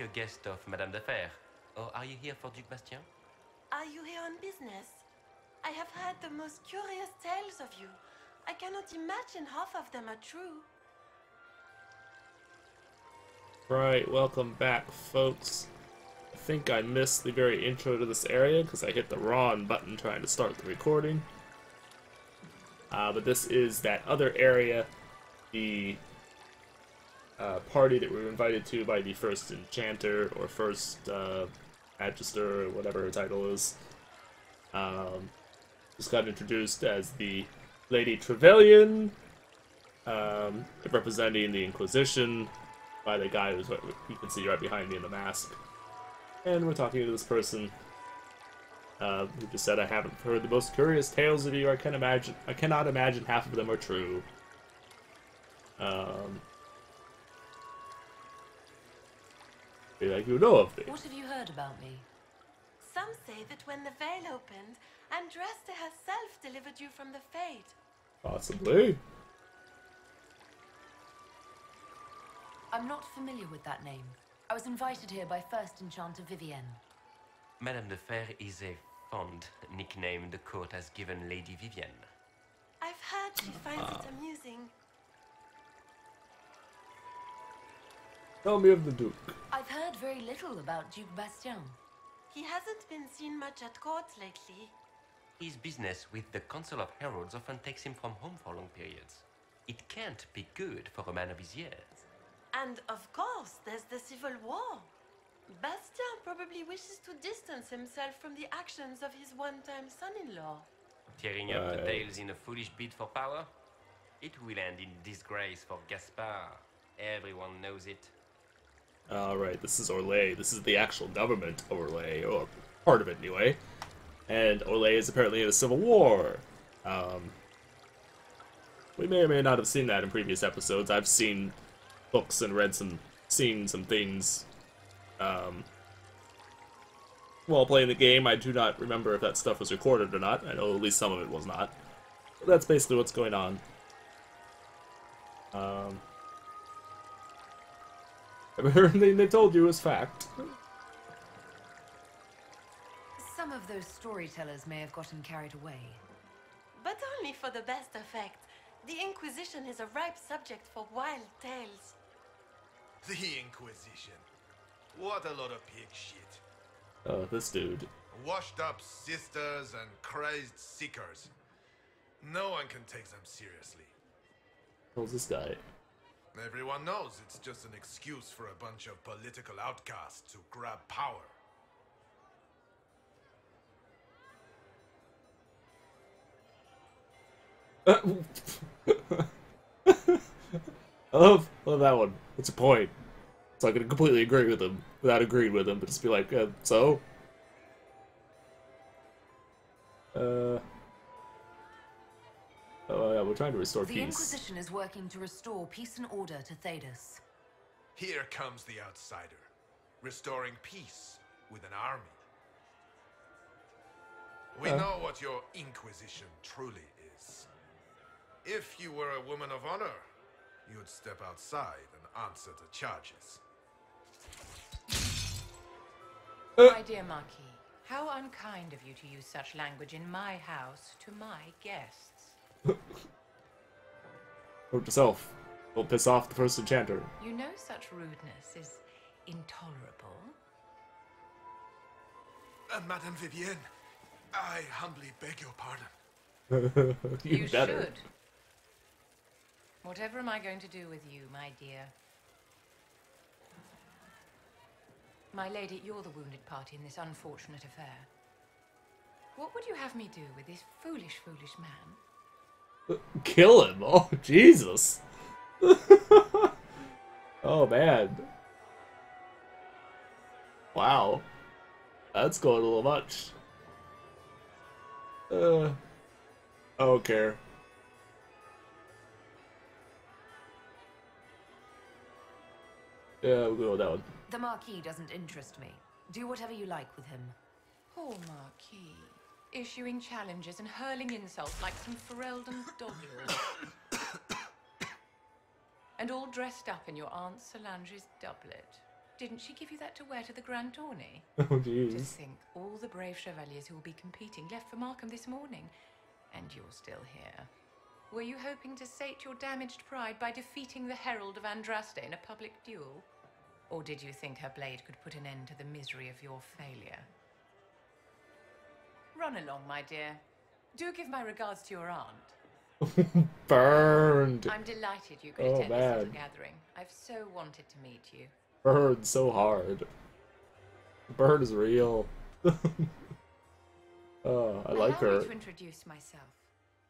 a guest of Madame de Fer. Or are you here for Duc Bastien? Are you here on business? I have heard the most curious tales of you. I cannot imagine half of them are true. Right, welcome back, folks. I think I missed the very intro to this area because I hit the wrong button trying to start the recording. But this is that other area, the party that we were invited to by the first enchanter, or first magister, or whatever her title is. Just got introduced as the Lady Trevelyan, representing the Inquisition, by the guy who's you can see right behind me in the mask. And we're talking to this person who just said, I haven't heard the most curious tales of you. I cannot imagine half of them are true. Like you know of me. What have you heard about me? Some say that when the veil opened, Andraste herself delivered you from the Fate. Possibly. I'm not familiar with that name. I was invited here by First Enchanter Vivienne. Madame de Fer is a fond nickname the court has given Lady Vivienne. I've heard she finds it amusing. Tell me of the Duke. I've heard very little about Duc Bastien. He hasn't been seen much at court lately. His business with the Council of Heralds often takes him from home for long periods. It can't be good for a man of his years. And of course, there's the civil war. Bastien probably wishes to distance himself from the actions of his one-time son-in-law. Tearing up the tales in a foolish bid for power? It will end in disgrace for Gaspard. Everyone knows it. Alright, this is Orlais. This is the actual government Orlais, or part of it anyway. And Orlais is apparently in a civil war. We may or may not have seen that in previous episodes. I've seen books and seen some things while playing the game. I do not remember if that stuff was recorded or not. I know at least some of it was not. But that's basically what's going on. Everything they told you is fact. Some of those storytellers may have gotten carried away. But only for the best effect. The Inquisition is a ripe subject for wild tales. The Inquisition. What a lot of pig shit. Oh, this dude. Washed up sisters and crazed seekers. No one can take them seriously. Who's this guy? Everyone knows it's just an excuse for a bunch of political outcasts to grab power. I love that one. What's the point? So I can completely agree with him without agreeing with him, but just be like, so? Oh yeah, we're trying to restore The peace. Inquisition is working to restore peace and order to Thedas. Here comes the outsider, restoring peace with an army. We know what your Inquisition truly is. If you were a woman of honor, you'd step outside and answer the charges. My dear Marquis, how unkind of you to use such language in my house to my guests. Note to self. Don't piss off the first enchanter. You know such rudeness is intolerable. Madame Vivienne, I humbly beg your pardon. You better. Should. Whatever am I going to do with you, my dear? My lady, you're the wounded party in this unfortunate affair. What would you have me do with this foolish, foolish man? Kill him! Oh, Jesus! Oh, man. Wow. That's going a little much. I don't care. Yeah, we'll go with that one. The Marquis doesn't interest me. Do whatever you like with him. Poor Marquis. Issuing challenges and hurling insults like some Ferelden dodgers. And all dressed up in your Aunt Solange's doublet. Didn't she give you that to wear to the Grand Tourney? Oh, To jeez. think, all the brave chevaliers who will be competing left for Markham this morning, and you're still here. Were you hoping to sate your damaged pride by defeating the Herald of Andraste in a public duel? Or did you think her blade could put an end to the misery of your failure? Run along, my dear. Do give my regards to your aunt. Burned. I'm delighted you could Oh, attend this little man. gathering. I've so wanted to meet you. Burned so hard. Burn is real. Oh, I like Allow her. me to introduce myself.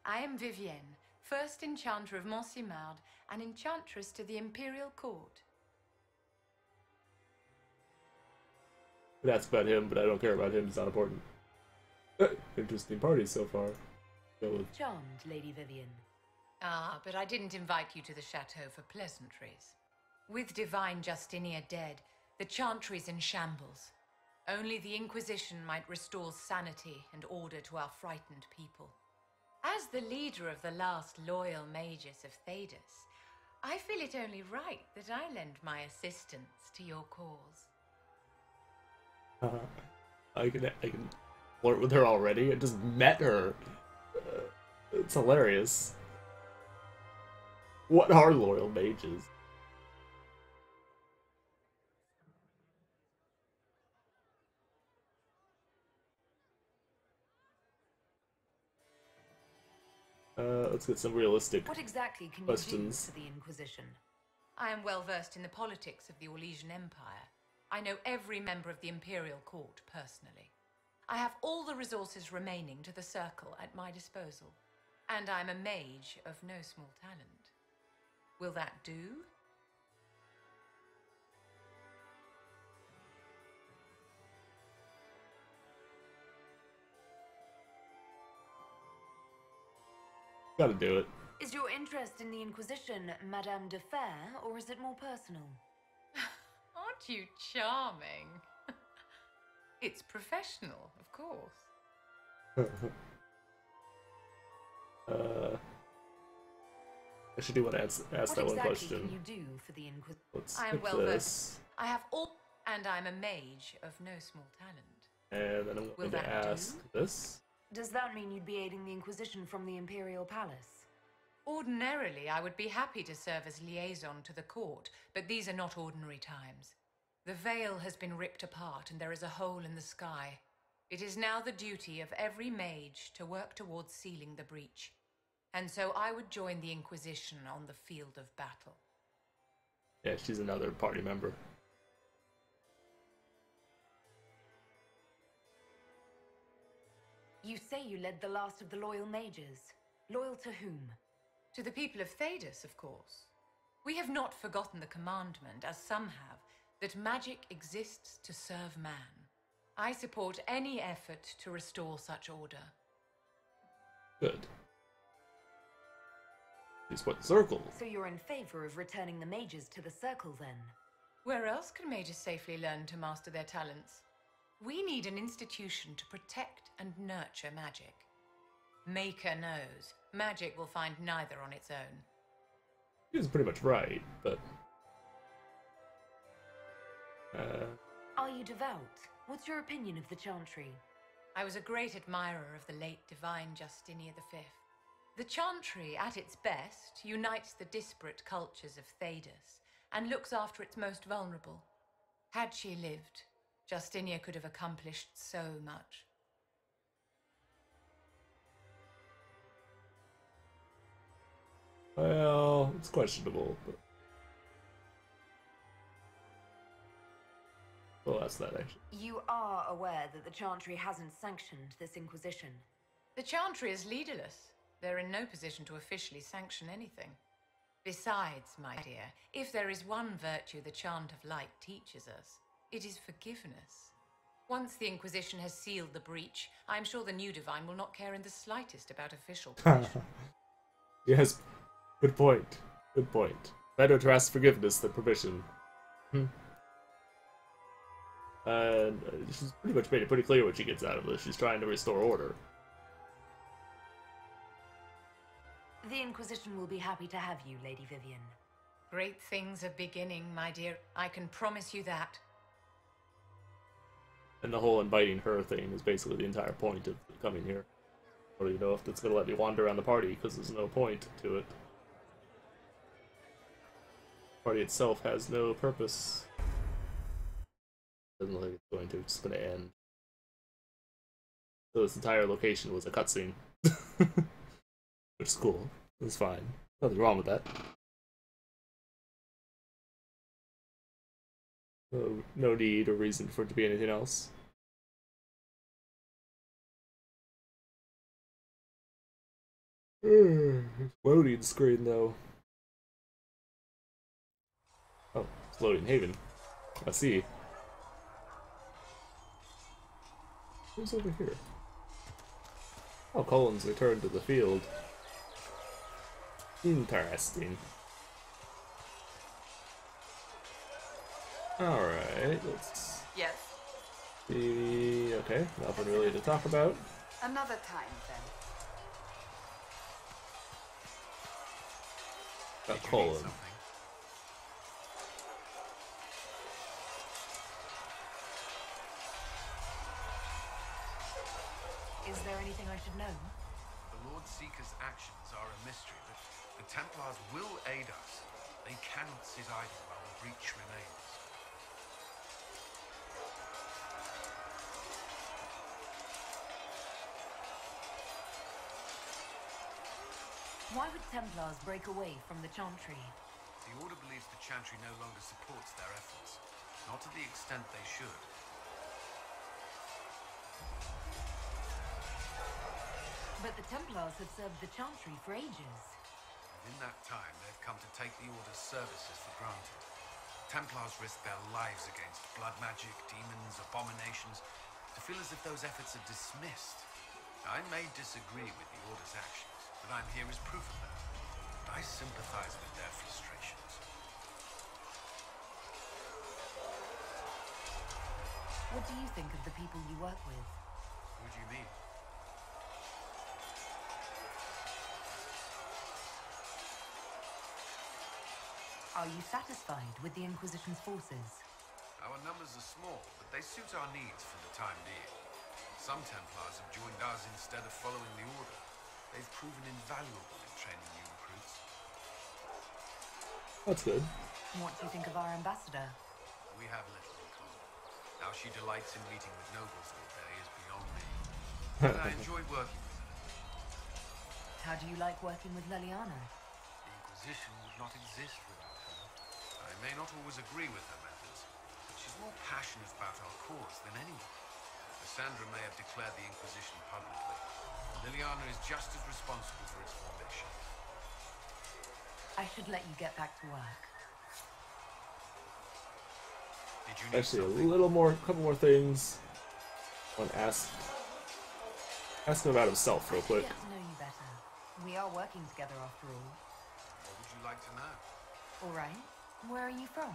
I am Vivienne, first enchanter of Montsimard, and enchantress to the Imperial Court. That's about him, but I don't care about him. It's not important. Interesting party so far. Go with Charmed, Lady Vivian. Ah, but I didn't invite you to the chateau for pleasantries. With divine Justinia dead, the chantry's in shambles. Only the Inquisition might restore sanity and order to our frightened people. As the leader of the last loyal mages of Thedas, I feel it only right that I lend my assistance to your cause. I can flirt with her already. I just met her. It's hilarious. What are loyal mages? Let's get some realistic What exactly can questions. you do for the Inquisition? I am well versed in the politics of the Orlesian Empire. I know every member of the Imperial Court personally. I have all the resources remaining to the Circle at my disposal. And I'm a mage of no small talent. Will that do? Gotta do it. Is your interest in the Inquisition Madame de Fer, or is it more personal? Aren't you charming? It's professional, of course. I should do want to ask that one What exactly question. can you do for the Inquisition? Let's I am skip well this. versed. I have all, and I'm a mage of no small talent. And then I'm Will going to that do? ask this. Does that mean you'd be aiding the Inquisition from the Imperial Palace? Ordinarily, I would be happy to serve as liaison to the court, but these are not ordinary times. The veil has been ripped apart and there is a hole in the sky. It is now the duty of every mage to work towards sealing the breach. And so I would join the Inquisition on the field of battle. Yeah, she's another party member. You say you led the last of the loyal mages. Loyal to whom? To the people of Thedas, of course. We have not forgotten the commandment, as some have, that magic exists to serve man. I support any effort to restore such order. Good. She's what, circle? So you're in favor of returning the mages to the Circle, then? Where else can mages safely learn to master their talents? We need an institution to protect and nurture magic. Maker knows, magic will find neither on its own. She's pretty much right, but... Are you devout? What's your opinion of the Chantry? I was a great admirer of the late divine Justinia V. The Chantry, at its best, unites the disparate cultures of Thedas and looks after its most vulnerable. Had she lived, Justinia could have accomplished so much. Well, it's questionable, but... Well, that's that, actually. You are aware that the Chantry hasn't sanctioned this Inquisition. The Chantry is leaderless. They're in no position to officially sanction anything. Besides, my dear, if there is one virtue the Chant of Light teaches us, it is forgiveness. Once the Inquisition has sealed the breach, I'm sure the new divine will not care in the slightest about official permission. Yes, good point. Good point. Better to ask forgiveness than permission. And she's pretty much made it pretty clear what she gets out of this. She's trying to restore order. The Inquisition will be happy to have you, Lady Vivian. Great things are beginning, my dear. I can promise you that. And the whole inviting her thing is basically the entire point of coming here. I don't even know if it's going to let me wander around the party, because there's no point to it. The party itself has no purpose. Doesn't look like it's going to, it's just going to end. So this entire location was a cutscene. Which is cool. It's fine. Nothing wrong with that. No need or reason for it to be anything else. Loading screen though. Oh, it's loading Haven. I see. Who's over here? Oh, Cullen's returned to the field. Interesting. Alright, let's Yes. see. Okay, nothing really to talk about. Another time, then. Got Did you need Cullen. something? Is there anything I should know? The Lord Seeker's actions are a mystery, but the Templars will aid us. They cannot sit idle while the breach remains. Why would Templars break away from the Chantry? The Order believes the Chantry no longer supports their efforts, not to the extent they should. But the Templars have served the Chantry for ages. And in that time, they've come to take the Order's services for granted. Templars risk their lives against blood magic, demons, abominations, to feel as if those efforts are dismissed. I may disagree with the Order's actions, but I'm here as proof of that. I sympathize with their frustrations. What do you think of the people you work with? Who do you mean? Are you satisfied with the Inquisition's forces? Our numbers are small, but they suit our needs for the time being. Some Templars have joined us instead of following the Order. They've proven invaluable in training new recruits. That's good. What do you think of our ambassador? We have little in common. How she delights in meeting with nobles all day is beyond me. But I enjoy working with her. How do you like working with Leliana? The Inquisition would not exist without her. I may not always agree with her methods, but she's more passionate about our cause than anyone. Cassandra may have declared the Inquisition publicly. Liliana is just as responsible for its formation. I should let you get back to work. Did you need Actually, something? a little more, a couple more things. I want to ask him about himself real quick. Get to know you better. We are working together after all. What would you like to know? All right. Where are you from?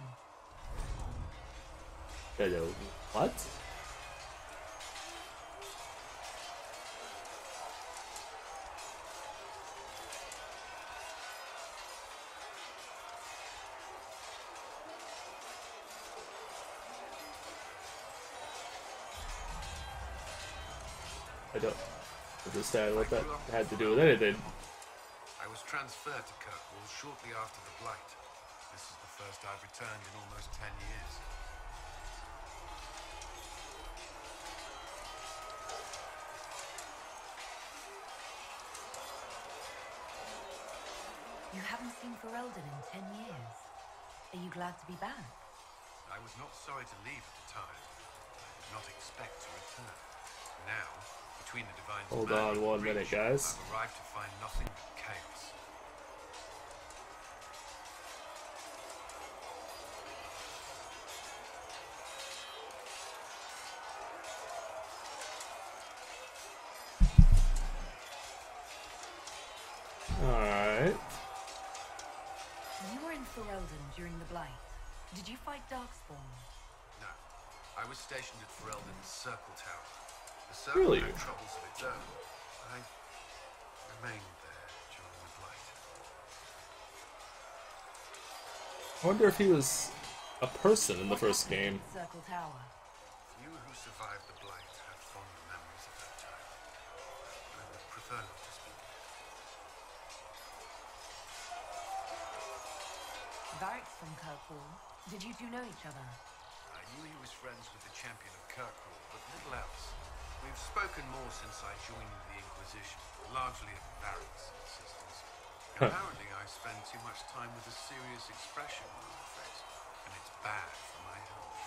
Hello. What? I don't understand what that had to do with anything. I was transferred to Kirkwall shortly after the Blight. This is the first I've returned in almost 10 years. You haven't seen Ferelden in 10 years. Are you glad to be back? I was not sorry to leave at the time. I did not expect to return. Now, between the Divine Hold Command on and the one minute, Breach, guys. I've arrived to find nothing but chaos. Alright. You were in Ferelden during the Blight. Did you fight Darkspawn? No. I was stationed at Ferelden's Circle Tower. The Circle Really? had troubles of its own. I remained there during the Blight. I wonder if he was a person in the first game. Circle Tower. You who survived the Blight have fond memories of that time. I would prefer not to speak. Varric's from Kirkwall. Did you two know each other? I knew he was friends with the champion of Kirkwall, but little else. We've spoken more since I joined the Inquisition, largely at Varric's insistence. Apparently I spend too much time with a serious expression on my face, and it's bad for my health.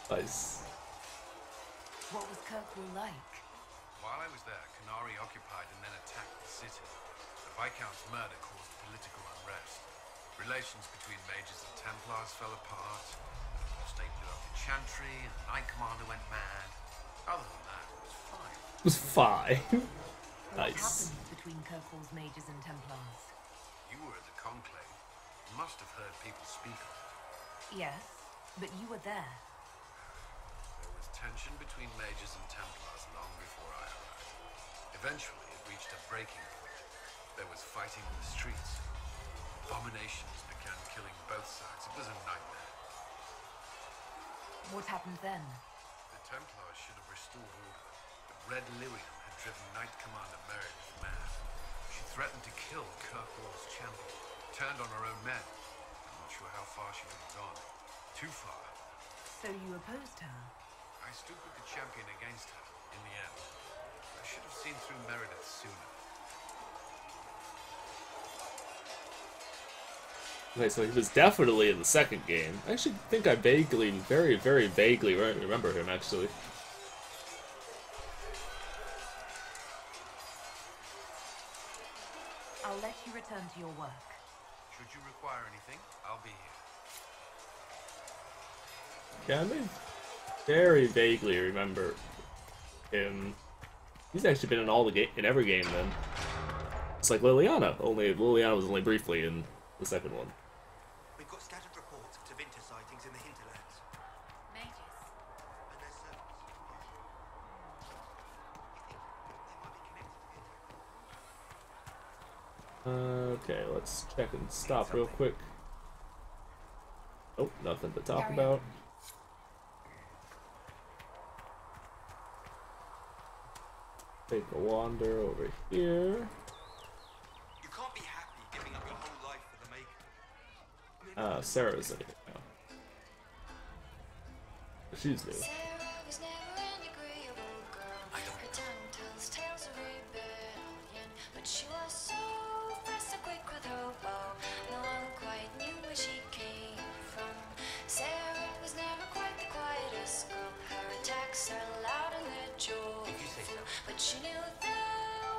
Nice. What was Kirkwall like? While I was there, Canary occupied and then attacked the city. The Viscount's murder caused political unrest. Relations between mages and Templars fell apart. The apostate blew up the Chantry, and the Knight Commander went mad. Other than that, it was fine. It was fine. What Nice. happened between Kirkwall's mages and Templars? You were at the Conclave. You must have heard people speak of it. Yes, but you were there. There was tension between mages and Templars long before I arrived. Eventually, it reached a breaking point. There was fighting in the streets. Abominations began killing both sides. It was a nightmare. What happened then? The Templars should have restored order, but Red Lyrium had driven Knight Commander Meredith mad. She threatened to kill Kirkwall's champion, turned on her own men. I'm not sure how far she would have gone. Too far. So you opposed her? I stood with the champion against her, in the end. I should have seen through Meredith sooner. Okay, so he was definitely in the second game. I actually think I vaguely, very, very vaguely remember him, actually. I'll let you return to your work. Should you require anything, I'll be here. Yeah, I may very vaguely remember him. He's actually been in all the in every game then. It's like Liliana, only Liliana was only briefly in the second one. We've got scattered reports of Tevinter sightings in the hinterlands. Mages. And their servants. You think they might be connected to the Okay, let's check and stop real quick. Oh, nothing to talk Carry about. Take a wander over here. You can't be happy giving up your whole life for the Maker. Sarah's in it now. She's new. Sarah was never an agreeable girl. Her tongue tells tales of rebellion, but she was so fast and quick with her bow. No one quite knew where she came from. Sarah was never quite the quietest girl. Her attacks are loud and they're joyful, but she knew the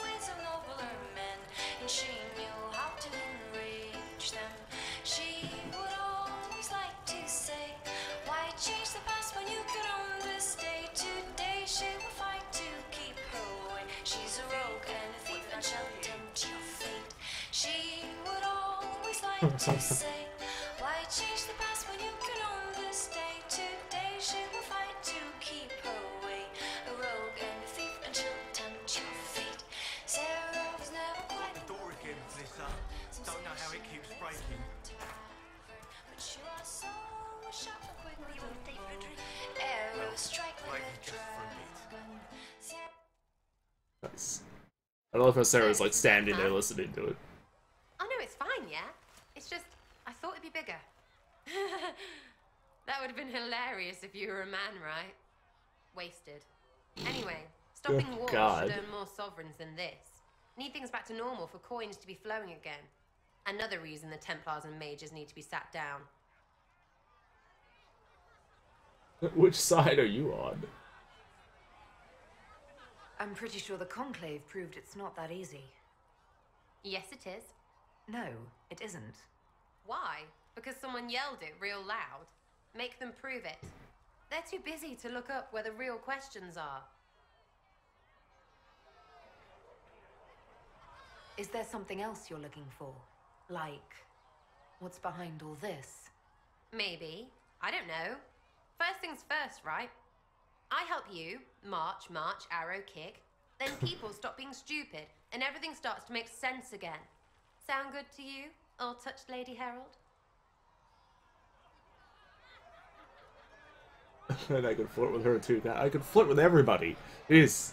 ways of nobler men, and she knew how to enrage them. She would always like to say, why change the past when you could own this day? Today she will fight to keep her way. She's a rogue and a thief and shall tempt your fate. She would always like to say, why change the past when you could own this day? Today she will fight to keep her way. A rogue and a thief and she'll tempt your fate. Sarah was never quite The door again, Melissa. Don't know how it keeps breaking. but she was so sharp and quick with her arrows strike like a Just for a bit. dragon. Nice. I love how Sarah's like standing there listening to it. Oh no, it's fine, yeah? It's just, I thought it'd be bigger. That would have been hilarious if you were a man, right? Wasted. Anyway, stopping Good wars God. should earn more sovereigns than this. Need things back to normal for coins to be flowing again. Another reason the Templars and mages need to be sat down. Which side are you on? I'm pretty sure the Conclave proved it's not that easy. Yes, it is. No, it isn't. Why? Because someone yelled it real loud? Make them prove it. They're too busy to look up where the real questions are. Is there something else you're looking for? Like, what's behind all this? Maybe. I don't know. First things first, right? I help you, march, arrow, kick. Then people stop being stupid, and everything starts to make sense again. Sound good to you, old touched Lady Herald? And I could flirt with her too. God, I could flirt with everybody. Jeez.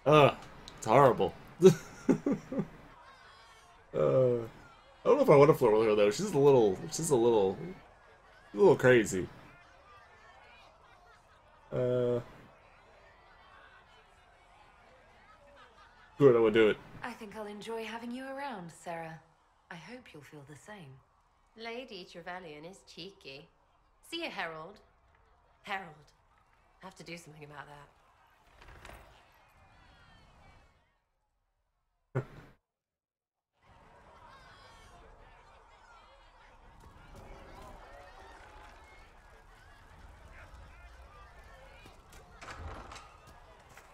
It's horrible. I don't know if I want to flirt with her though. She's a little crazy. Good, I would do it. I think I'll enjoy having you around, Sarah. I hope you'll feel the same. Lady Trevelyan is cheeky. See you, Harold. Harold. Have to do something about that.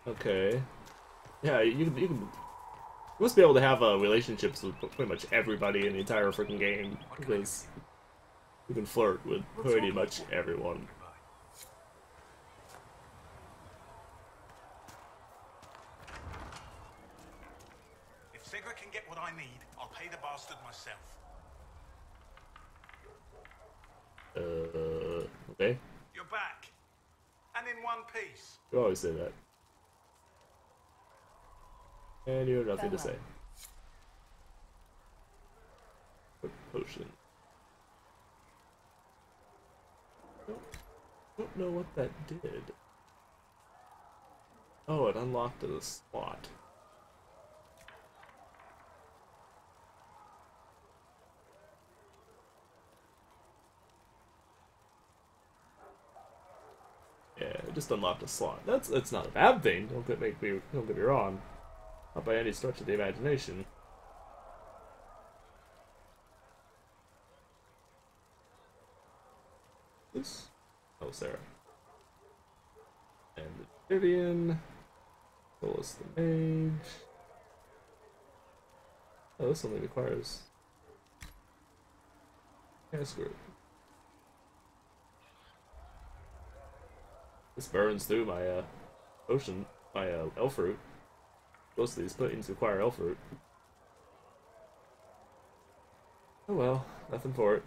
Okay. Yeah, you must be able to have relationships with pretty much everybody in the entire freaking game, because you can flirt with pretty much everyone. If Sigra can get what I need, I'll pay the bastard myself. Okay. You're back. And in one piece. You always say that. And you have nothing to say. Potion. Don't know what that did. Oh, it unlocked a slot. Yeah, it just unlocked a slot. That's not a bad thing. Don't get me wrong. Not by any stretch of the imagination. This? Oh, Sarah. And the Vivian. Solus the Mage. Oh, this only requires... Yeah, screw it. This burns through my, potion, my, elf fruit. Most of these puddings require elf fruit. Oh well, nothing for it.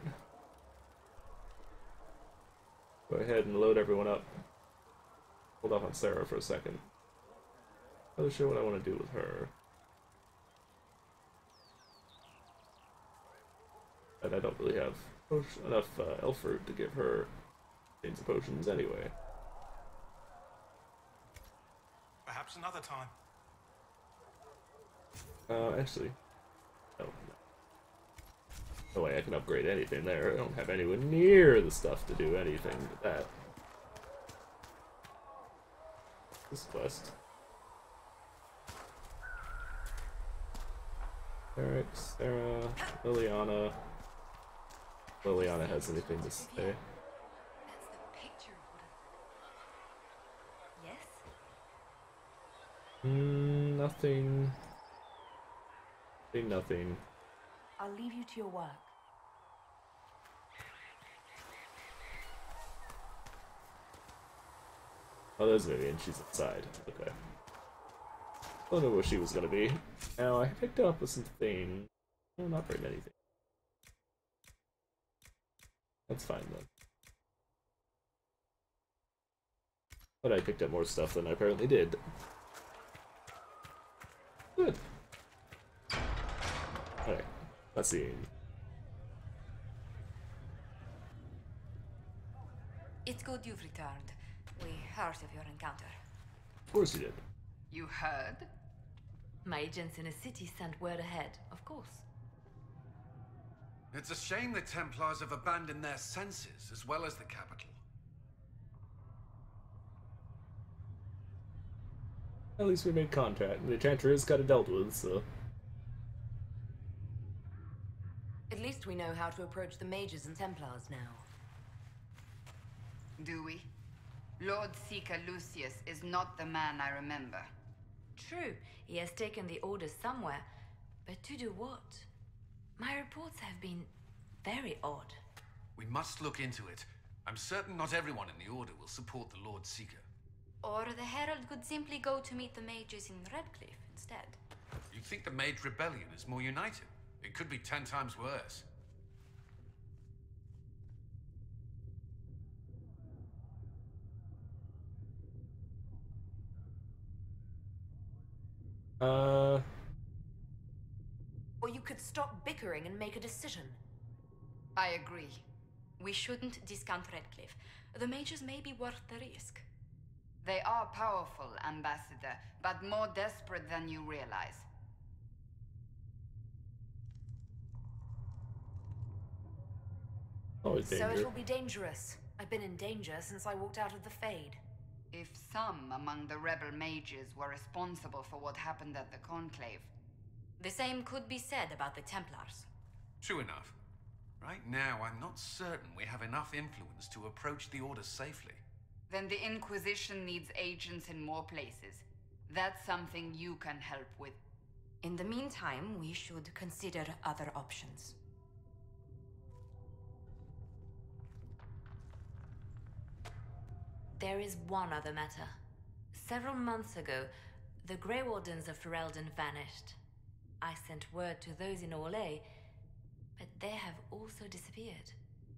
Go ahead and load everyone up. Hold off on Sarah for a second. Not really sure what I want to do with her. And I don't really have enough elf fruit to give her chains of potions anyway. Perhaps another time. Actually, no. No way I can upgrade anything there. I don't have anywhere near the stuff to do anything with that. This quest. Eric, Sarah, Liliana. Liliana has anything to say. That's the picture of what Yes? Nothing. Nothing. I'll leave you to your work. Oh, there's Vivian. She's inside. Okay. I don't know where she was gonna be. Now, I picked up with some things. Well, not very many things. That's fine, then. But I picked up more stuff than I apparently did. Good. Okay, let's see. It's good you've returned. We heard of your encounter. Of course you did. You heard? My agents in a city sent word ahead, of course. It's a shame the Templars have abandoned their senses, as well as the capital. At least we made contact. The Enchantress got it dealt with, so... At least we know how to approach the mages and Templars now. Do we? Lord Seeker Lucius is not the man I remember. True, he has taken the orders somewhere, but to do what? My reports have been very odd. We must look into it. I'm certain not everyone in the Order will support the Lord Seeker. Or the Herald could simply go to meet the mages in Redcliffe instead. You'd think the Mage Rebellion is more united. It could be 10 times worse. Uh, Or you could stop bickering and make a decision. I agree. We shouldn't discount Redcliffe. The mages may be worth the risk. They are powerful, Ambassador, but more desperate than you realize. always So danger. it will be dangerous. I've been in danger since I walked out of the Fade. If some among the rebel mages were responsible for what happened at the Conclave, The same could be said about the Templars. True enough. Right now, I'm not certain we have enough influence to approach the Order safely. then the Inquisition needs agents in more places. That's something you can help with. In the meantime, we should consider other options. There is one other matter. Several months ago, the Grey Wardens of Ferelden vanished. I sent word to those in Orlais, but they have also disappeared.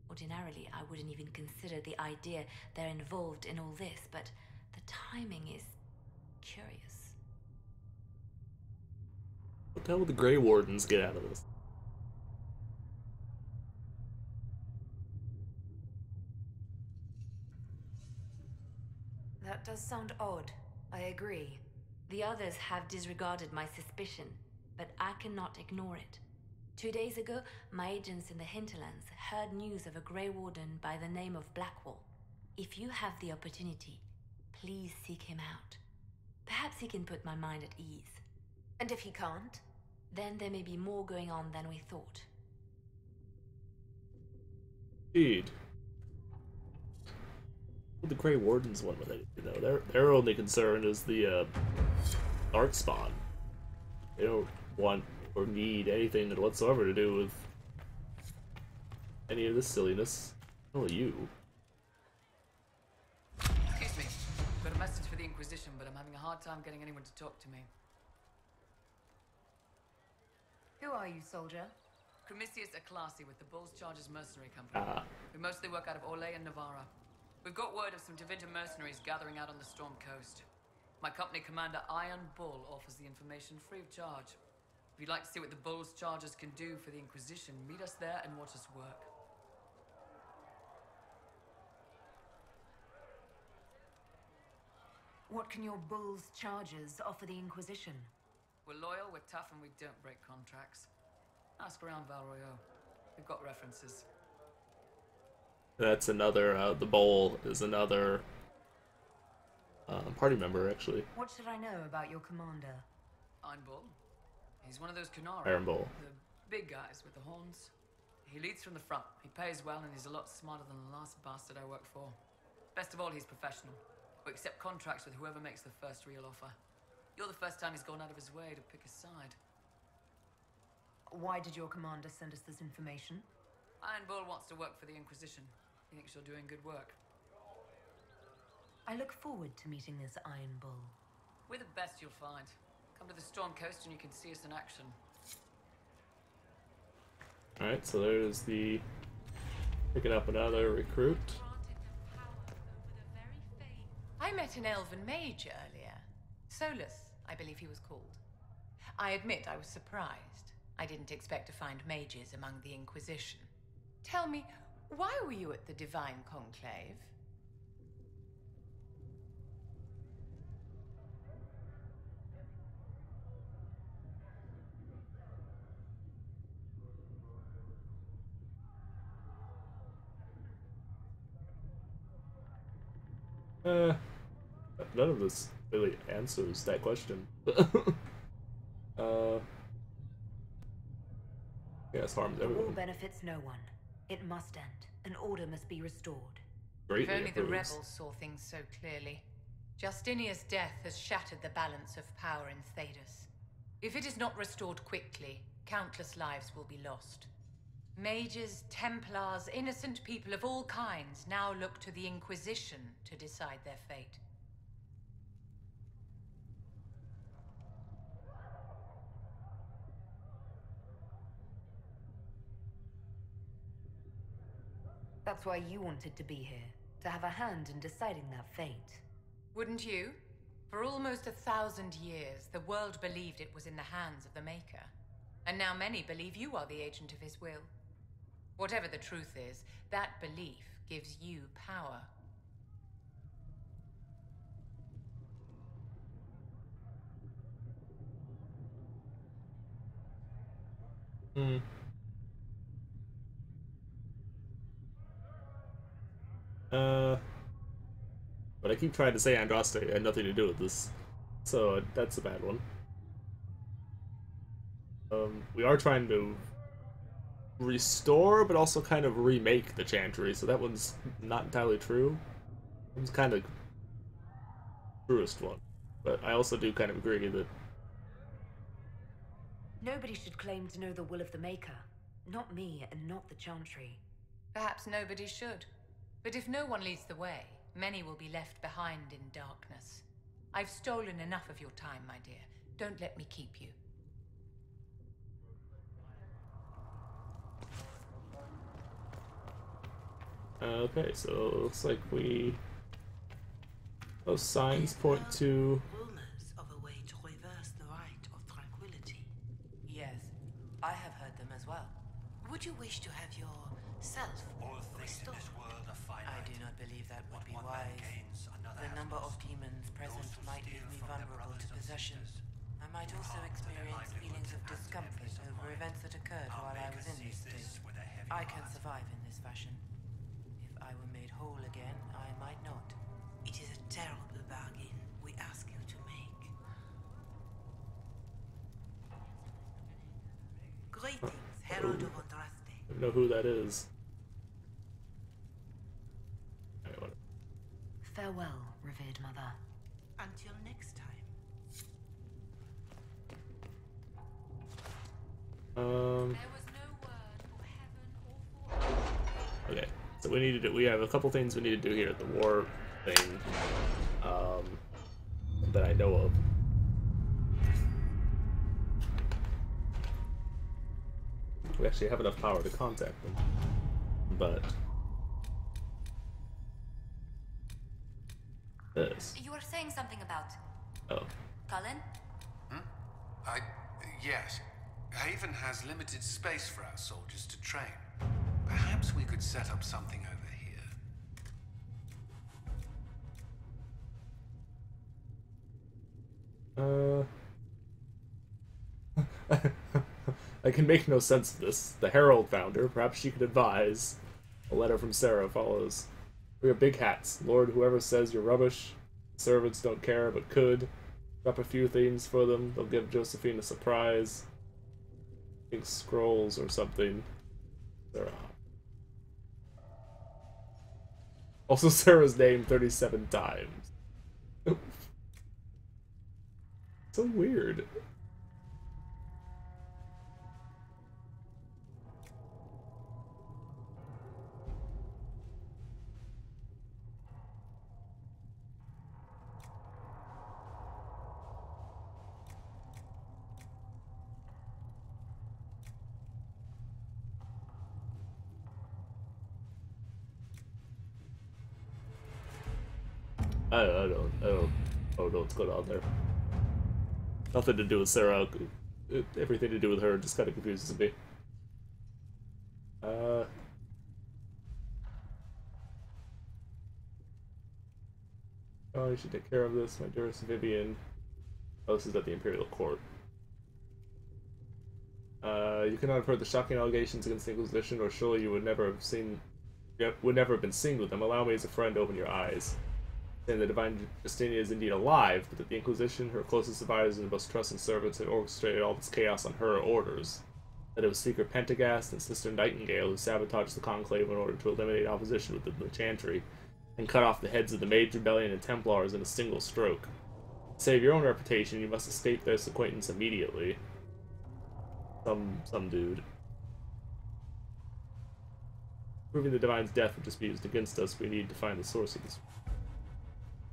Ordinarily, I wouldn't even consider the idea they're involved in all this, but the timing is curious. What the hell would the Grey Wardens get out of this? That does sound odd. I agree. The others have disregarded my suspicion, but I cannot ignore it. 2 days ago, my agents in the hinterlands heard news of a Grey Warden by the name of Blackwall. If you have the opportunity, please seek him out. Perhaps he can put my mind at ease. And if he can't? Then there may be more going on than we thought. Indeed. What the Grey Wardens want with it? You know, their only concern is the Darkspawn. They don't want or need anything whatsoever to do with any of this silliness. Only you. Excuse me. I've got a message for the Inquisition, but I'm having a hard time getting anyone to talk to me. Who are you, soldier? Cremisius Aclasi with the Bulls Chargers Mercenary Company. We mostly work out of Orlais and Navarra. We've got word of some Tevinter mercenaries gathering out on the Storm Coast. My company commander, Iron Bull, offers the information free of charge. If you'd like to see what the Bulls Chargers can do for the Inquisition, meet us there and watch us work. What can your Bull's Chargers offer the Inquisition? We're loyal, we're tough, and we don't break contracts. Ask around Val Royeaux. We've got references. That's another, the Bowl is another party member, actually. What should I know about your commander? Iron Bull. He's one of those Kunara. Iron Bull. The big guys with the horns. He leads from the front. He pays well, and he's a lot smarter than the last bastard I worked for. Best of all, he's professional. We accept contracts with whoever makes the first real offer. You're the first time he's gone out of his way to pick a side. Why did your commander send us this information? Iron Bull wants to work for the Inquisition. He thinks you're doing good work. I look forward to meeting this Iron Bull. We're the best you'll find. Come to the Storm Coast and you can see us in action. Alright, so there's the... picking up another recruit. I met an elven mage earlier. Solus, I believe he was called. I admit I was surprised. I didn't expect to find mages among the Inquisition. Tell me, why were you at the Divine Conclave? None of this really answers that question. Yes, harms The war everyone. benefits no one. It must end. An order must be restored. Greatly If only the approves. rebels saw things so clearly. Justinia's death has shattered the balance of power in Thedas. If it is not restored quickly, countless lives will be lost. Mages, Templars, innocent people of all kinds now look to the Inquisition to decide their fate. That's why you wanted to be here. To have a hand in deciding that fate. Wouldn't you? For almost 1,000 years, the world believed it was in the hands of the Maker. And now many believe you are the agent of his will. Whatever the truth is, that belief gives you power. Hmm. But I keep trying to say Andraste had nothing to do with this, so that's a bad one. We are trying to restore, but also kind of remake the Chantry, so that one's not entirely true. It's kind of truest one, but I also do kind of agree that Nobody should claim to know the will of the Maker. Not me, and not the Chantry. Perhaps nobody should. But if no one leads the way, many will be left behind in darkness. I've stolen enough of your time, my dear. Don't let me keep you. Okay, so it looks like those signs point to rumors of a way to reverse the right of tranquility. Yes, I have heard them as well. Would you wish to have yourself All things in restored? this world are finite. I do not believe that would be What one man wise. gains, another The has number of lost. demons present Those who might steal leave me from their vulnerable to brothers and possession. sisters, I might also harm to their experience feelings livelihoods of and to their discomfort peace of over mind. events that occurred Our while I Maker was in sees this this state. with a heavy I can heart. survive in this fashion. If I were made whole again, I might not. It is a terrible bargain we ask you to make. Greetings, Herald of Andraste. I don't know who that is. Alright, whatever. Farewell, revered mother. Until next time. Okay, so we need to do. We have a couple things we need to do here at the war thing, that I know of. We actually have enough power to contact them, but this. You were saying something about Oh, Cullen? Yes. Haven has limited space for our soldiers to train. Perhaps we could set up something over here. I can make no sense of this. The Herald founder, perhaps she could advise. A letter from Sarah follows. We are big hats. Lord, whoever says you're rubbish. Servants don't care, but could. Drop a few things for them. They'll give Josephine a surprise. I think scrolls or something. Sarah. Also, Sarah's name 37 times. So weird. I don't know what's going on there. Nothing to do with Sarah. Everything to do with her just kind of confuses me. Oh, you should take care of this, my dearest Vivian. Oh, this is at the Imperial Court. You cannot have heard the shocking allegations against the Inquisition, or surely you would never have been seen with them. Allow me as a friend to open your eyes. Saying the divine Justinia is indeed alive, but that the Inquisition, her closest advisors and most trusted servants, had orchestrated all this chaos on her orders. That it was Seeker Pentagast and Sister Nightingale who sabotaged the Conclave in order to eliminate opposition within the Chantry, and cut off the heads of the Mage Rebellion and Templars in a single stroke. To save your own reputation, you must escape this acquaintance immediately. Some dude. Proving the Divine's death would just be used against us, we need to find the source of this.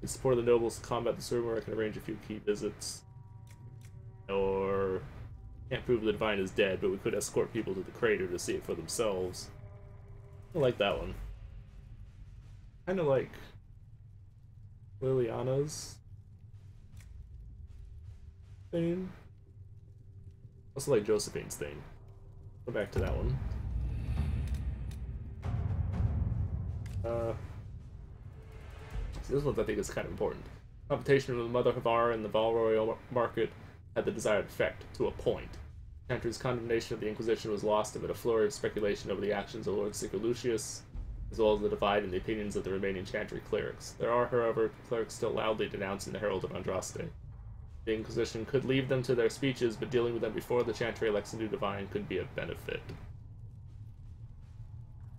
In support of the nobles to combat this rumor, I can arrange a few key visits. Or can't prove the Divine is dead, but we could escort people to the crater to see it for themselves. I like that one. Kind of like Liliana's. thing. Also like Josephine's thing. Go back to that one. This one I think is kind of important. Confrontation with the Mother Havar and the Val Royal market had the desired effect, to a point. Chantry's condemnation of the Inquisition was lost amid a flurry of speculation over the actions of Lord Seeker Lucius, as well as the divide in the opinions of the remaining Chantry clerics. There are, however, clerics still loudly denouncing the Herald of Andraste. The Inquisition could leave them to their speeches, but dealing with them before the Chantry elects a new divine could be of benefit.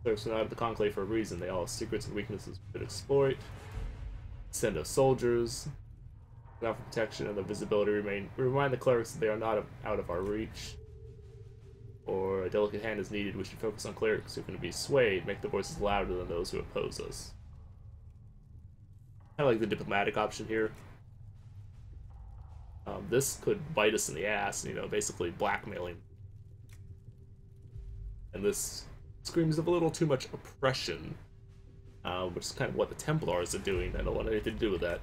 Clerics are not at the Conclave for a reason. They all have secrets and weaknesses we could exploit. Send us soldiers. Enough for protection and the visibility remind the clerics that they are not out of our reach. Or a delicate hand is needed, we should focus on clerics who can be swayed, make their voices louder than those who oppose us. I like the diplomatic option here. This could bite us in the ass, you know, basically blackmailing. And this screams of a little too much oppression, which is kind of what the Templars are doing. I don't want anything to do with that.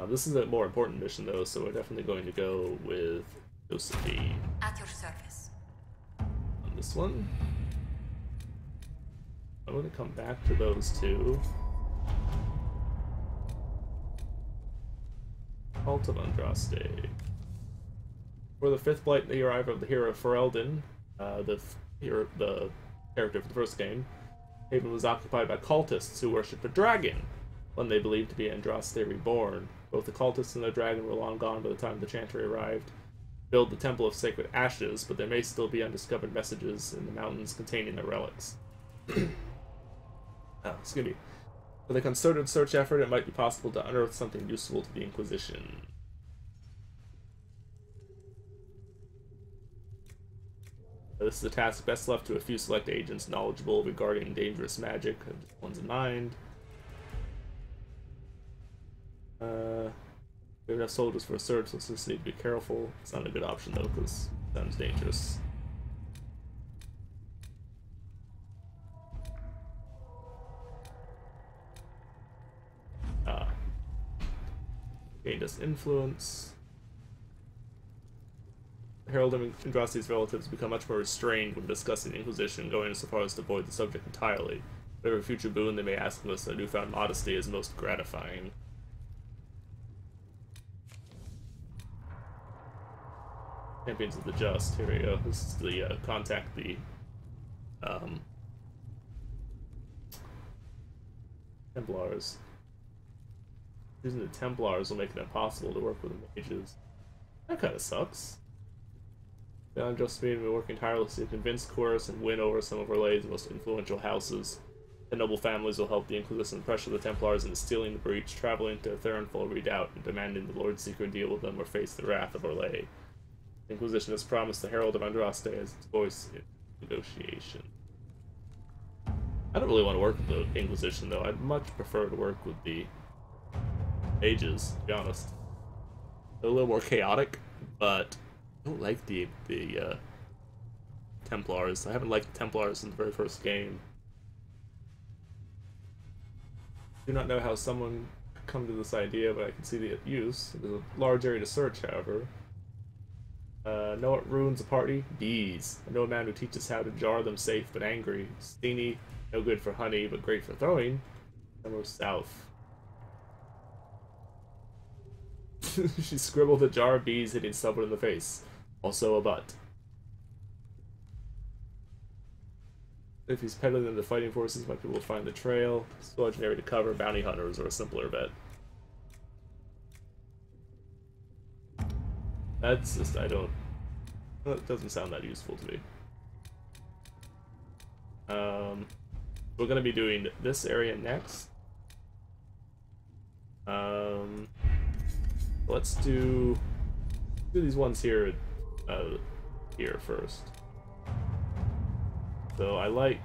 This is a more important mission, though, so we're definitely going to go with Josephine. At your service. On this one. I'm going to come back to those two. Cult of Andraste. For the fifth blight in the arrival of the hero Ferelden, the character for the first game, Haven was occupied by cultists who worshipped a dragon, one they believed to be Andraste reborn. Both the cultists and the dragon were long gone by the time the Chantry arrived. Build the Temple of Sacred Ashes, but there may still be undiscovered messages in the mountains containing their relics. Excuse me. With a concerted search effort, it might be possible to unearth something useful to the Inquisition. This is a task best left to a few select agents knowledgeable regarding dangerous magic. One's in mind. We have enough soldiers for a search, so just need to be careful. It's not a good option though, because it sounds dangerous. Gained us influence. Herald and Andraste's relatives become much more restrained when discussing the Inquisition, going so far as to avoid the subject entirely. Whatever future boon they may ask of us, their newfound modesty is most gratifying. Champions of the Just, here we go. This is the, contact the, Templars. Using the Templars will make it impossible to work with the mages. That kinda sucks. Now Josephine has been working tirelessly to convince, coerce, and win over some of Orlé's most influential houses. The noble families will help the Inquisition pressure the Templars into stealing the breach, traveling to Theronful Redoubt, and demanding the Lord Seeker deal with them or face the wrath of Orlé. The Inquisition has promised the Herald of Andraste as its voice in negotiation. I don't really want to work with the Inquisition, though. I'd much prefer to work with the mages, to be honest. They're a little more chaotic, but I don't like the Templars. I haven't liked the Templars in the very first game. I do not know how someone could come to this idea, but I can see the use. There's a large area to search, however. Know what ruins a party? Bees. I know a man who teaches how to jar them safe but angry. Steeny, no good for honey, but great for throwing. Somewhere south. She scribbled a jar of bees hitting someone in the face. Also a butt. If he's peddling them to fighting forces, might be able to find the trail. It's legendary to cover. Bounty hunters or a simpler bet. That's just, I don't... That doesn't sound that useful to me. We're gonna be doing this area next. Let's do these ones here, here first. So I like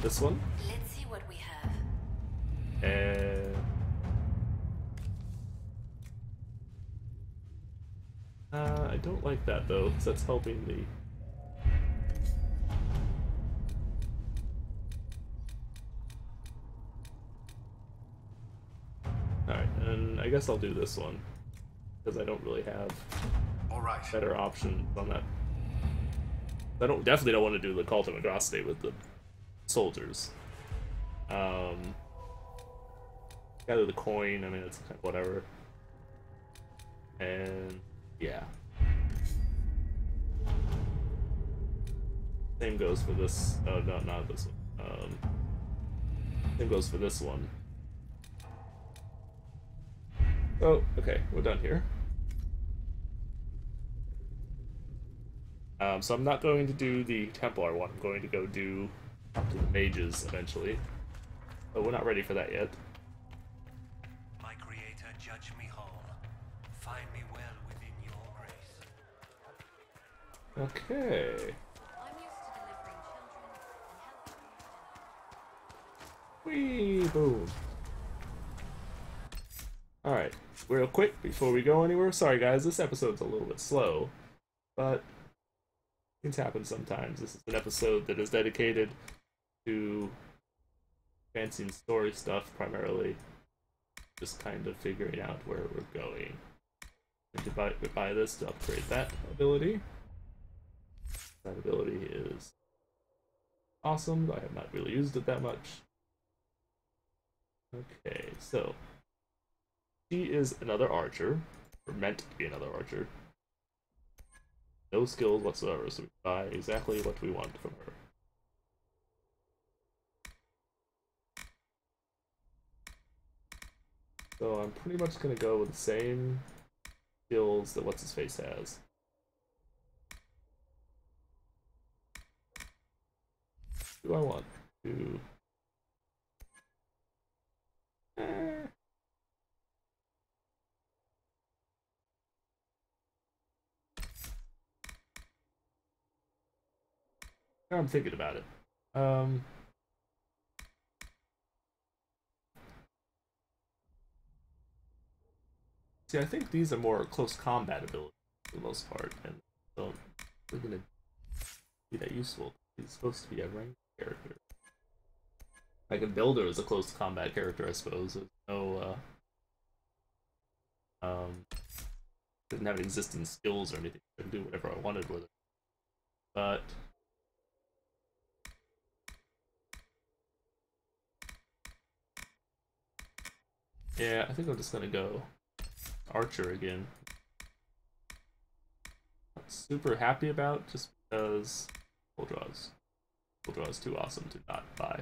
this one. Let's see what we have. And I don't like that though, because that's helping the... Alright, and I guess I'll do this one because I don't really have better options on that. I definitely don't want to do the Cult of Atrocity with the soldiers. Gather the coin. I mean, it's kind of whatever. And yeah. Same goes for this. Oh no, not this one. Same goes for this one. Oh, okay, we're done here. So I'm not going to do the Templar one. I'm going to go do up to the mages eventually. But we're not ready for that yet. My creator, judge me whole. Find me well within your grace. Okay. Whee! Boom. Alright, real quick before we go anywhere. Sorry guys, this episode's a little bit slow, but things happen sometimes. This is an episode that is dedicated to advancing story stuff primarily. Just kind of figuring out where we're going. We buy this to upgrade that ability. That ability is awesome. I have not really used it that much. Okay, so she is another archer, or meant to be another archer. No skills whatsoever, so we buy exactly what we want from her. So I'm pretty much gonna go with the same skills that What's-His-Face has. Who do I want to... Now I'm thinking about it. See, I think these are more close combat abilities for the most part, and so they're gonna be that useful. He's supposed to be a ranged character. Like a builder is a close combat character, I suppose. There's no didn't have existing skills or anything. I could do whatever I wanted with it. But yeah, I think I'm just gonna go Archer again. Not super happy about just because full draw is too awesome to not buy.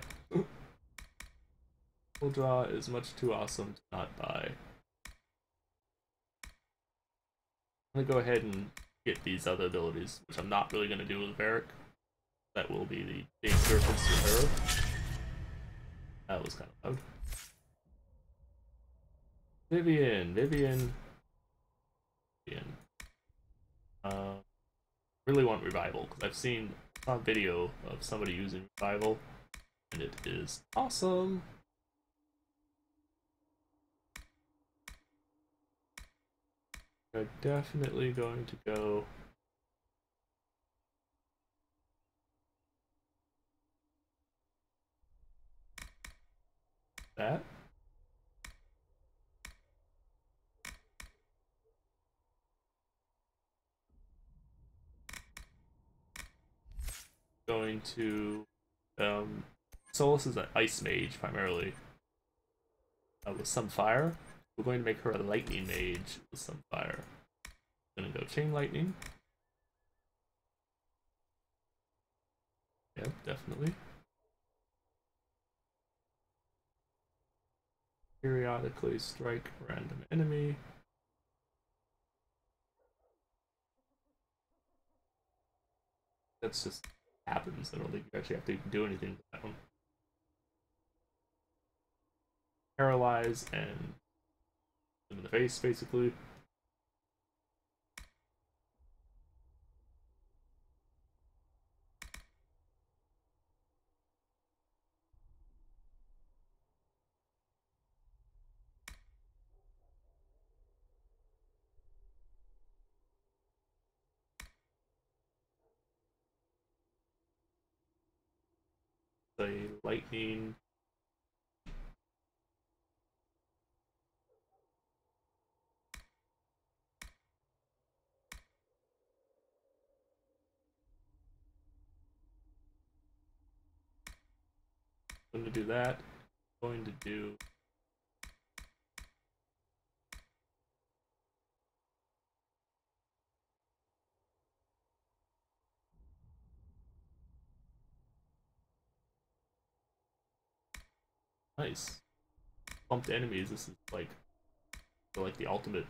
Full draw is much too awesome to not buy. I'm gonna go ahead and get these other abilities, which I'm not really gonna do with Varric. That will be the big difference to her. That was kind of loud. Vivian. Really want Revival because I've seen a video of somebody using Revival, and it is awesome. I'm definitely going to go that. Going to Solus is an ice mage primarily with some fire. We're going to make her a lightning mage with some fire. Gonna go chain lightning. Yep, definitely. Periodically strike random enemy. That's just happens. I don't think you actually have to do anything with that one. Paralyze and in the face, basically. The lightning. going to do that. I'm going to do... Nice. Bumped enemies, this is like the ultimate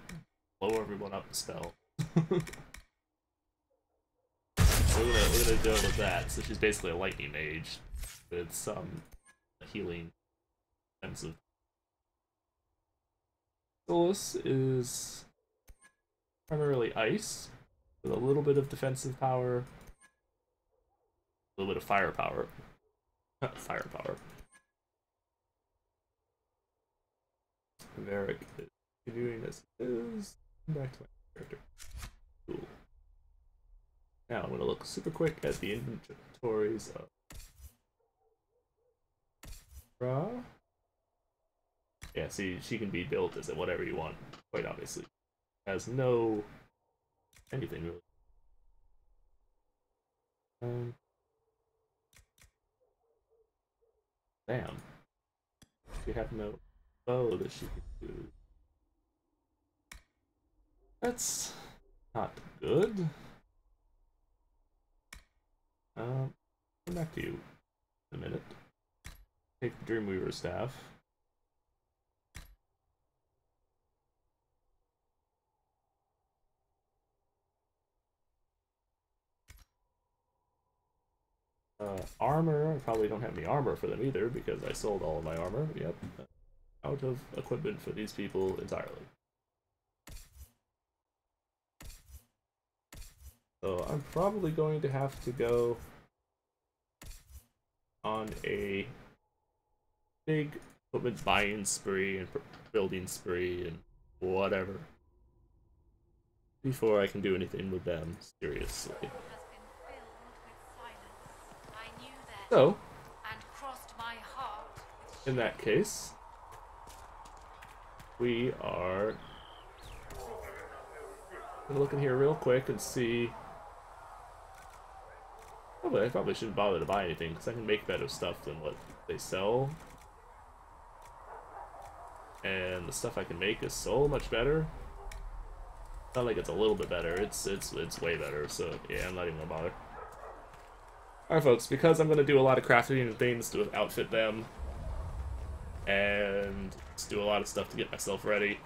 blow everyone up spell. we're gonna deal with that. So she's basically a lightning mage with some healing defensive. Solus is primarily ice with a little bit of defensive power, a little bit of firepower. Firepower. Varric is continuing as it is. Back to my character. Cool. Now I'm gonna look super quick at the inventories of Ra. Yeah, see, she can be built as whatever you want, quite obviously. Has no anything really. Damn. She have no bow that she can do. That's not good. Come back to you in a minute. Take the Dreamweaver staff. Armor, I probably don't have any armor for them either because I sold all of my armor. Yep. Out of equipment for these people entirely. So I'm probably going to have to go on a big equipment buying spree and building spree and whatever before I can do anything with them seriously. So, in that case, we are gonna look in here real quick and see. I probably shouldn't bother to buy anything because I can make better stuff than what they sell, and the stuff I can make is so much better. Not like it's a little bit better; it's way better. So yeah, I'm not even gonna bother. Alright folks, because I'm going to do a lot of crafting and things to outfit them, and just do a lot of stuff to get myself ready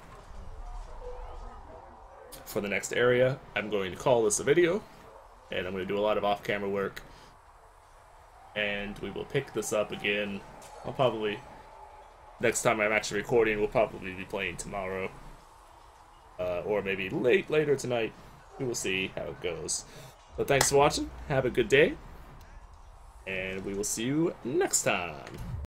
for the next area, I'm going to call this a video, and I'm going to do a lot of off-camera work, and we will pick this up again. I'll probably, next time I'm actually recording, we'll probably be playing tomorrow, or maybe later tonight. We will see how it goes. So thanks for watching, have a good day, and we will see you next time.